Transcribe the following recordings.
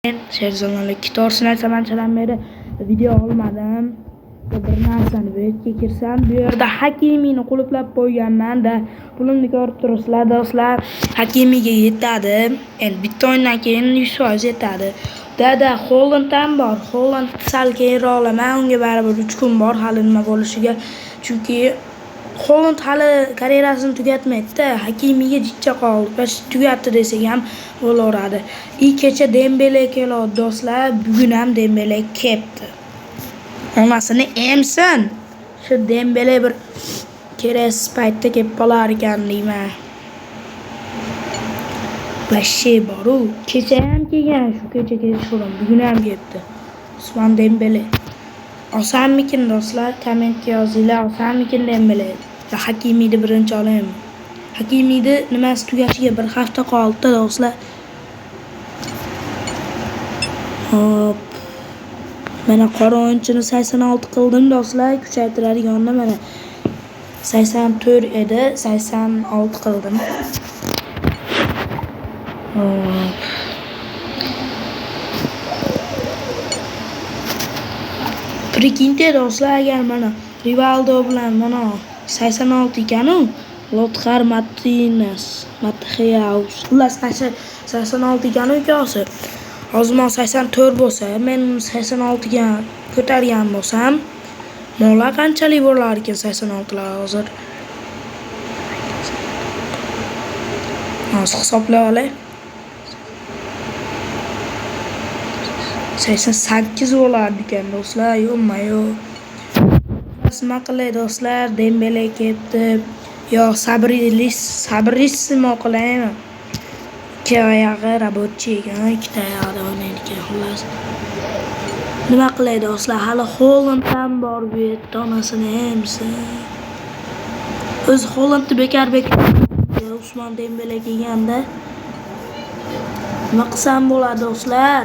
Sherzonlar to'g'risini aytsam anchadan beri video olmadim. Bir narsani bu yerga kirsam, bu yerda Hakimini qulflab qo'yganman-da. Pulimni ko'rib turibsizlar do'stlar. Hakimiga yetadi. Endi bitta o'yindan keyin 100% yetadi. Dada Holland ham bor. Holland sal keyinroq olaman. Unga baribir 3 kun bor hali nima bo'lishiga. Chunki Holland hali karyerasini tugatmaydi-da. Hakimiga jicha qoldi. Bash tugatdi desak ham bo'laveradi. Kecha Dembele keladi do'stlar. Bugun ham Dembele kelibdi. Onasini emsin. Shu Dembele bir keraksiz paytda kelib qolar ekan deyman. Bashi boru. Kecha ham kelgan, shu kecha kelishdim. Bugun ham kelibdi. Usman Dembele. Osanmikin do'stlar? Kommentga yozinglar. Osanmikin Dembele? Va Hakimini birinchi olaymi? Hakimini nimasi tugashiga bir hafta qoldi do'stlar. Hop. Mana qora o'yinchini 86 qildim do'stlar. Kuchaytiradiganida mana 84 edi, 86 qildim. Hop. Prikinte do'stlar, agar mana Rivaldo bilan mana 86 ekanu, Lothar Matthäus, xullas 86 ekanu ikkosi. Hozir 84 bo'lsa, men 86 ga ko'targan bo'lsam, mo'la qanchalik bo'lar ekan 86 lar hozir? Hozir hisoblab olay. 88 bo'lardi ekan do'stlar, yo'qmi-yo'q. Nima qilay do'stlar? Dembele ketdi. Yo Sabrissimo qilaymi? Ikki oyog'i rabotchi ekan, ikkita oyog'ida o'ynaydi ekan xullas. Nima qilay do'stlar? Hali Holland ham bor bu yerda, onasini emsin. O'z Hollandni bekar Usman Dembele kelganda. Nima qilsam bo'ladi do'stlar?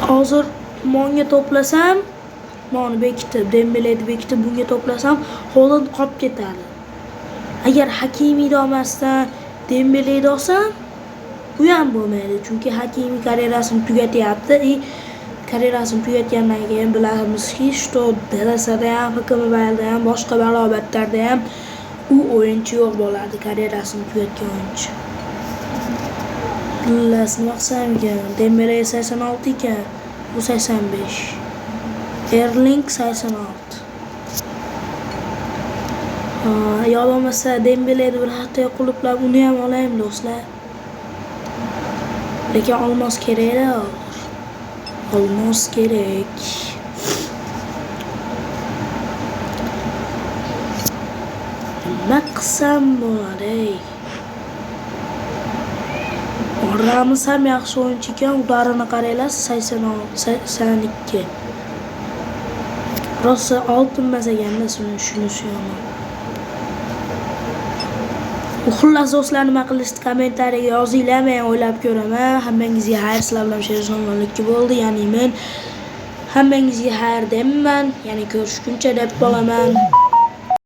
Hozir Monga to'plasam, Moni bekitib, Dembeleni bekitib bunga to'plasam, Holland qolib ketadi. Agar Hakimini olmasdan Dembeleni olsam, bu ham bo'lmaydi. Chunki Hakimi karyerasini tugatyapti. Karyerasini tugatgandan keyin bilamizki, что Belasada ham, HKMBLda ham, boshqa balobatlarda ham u o'yinchi yo'q bo'ladi, karyerasini tugatgan o'yinchi. Xullas, nima qilsam ekan? Dembele 86 ekan, bu 85. Erling 86. Yo bo'lmasa Dembeleni bir hafta qulflab uni ham olaymi do'stlar? Lekin olmos kerak-da. Olmos kerak. Nima qilsam bo'ladi? Ramos ham yaxshi o'yinchi ekan, udarini qaranglar, 82. Rosa oltin emas ekanda, shunisi yomon. Xullas do'stlar, nima qilishni kommentariyaga yozinglar, men o'ylab ko'raman. Hammangizga xayr, sizlar bilan Sherzonlik bo'ldi. Ya'ni men hammangizga xayr deyman, ya'ni ko'rishguncha deb qolaman.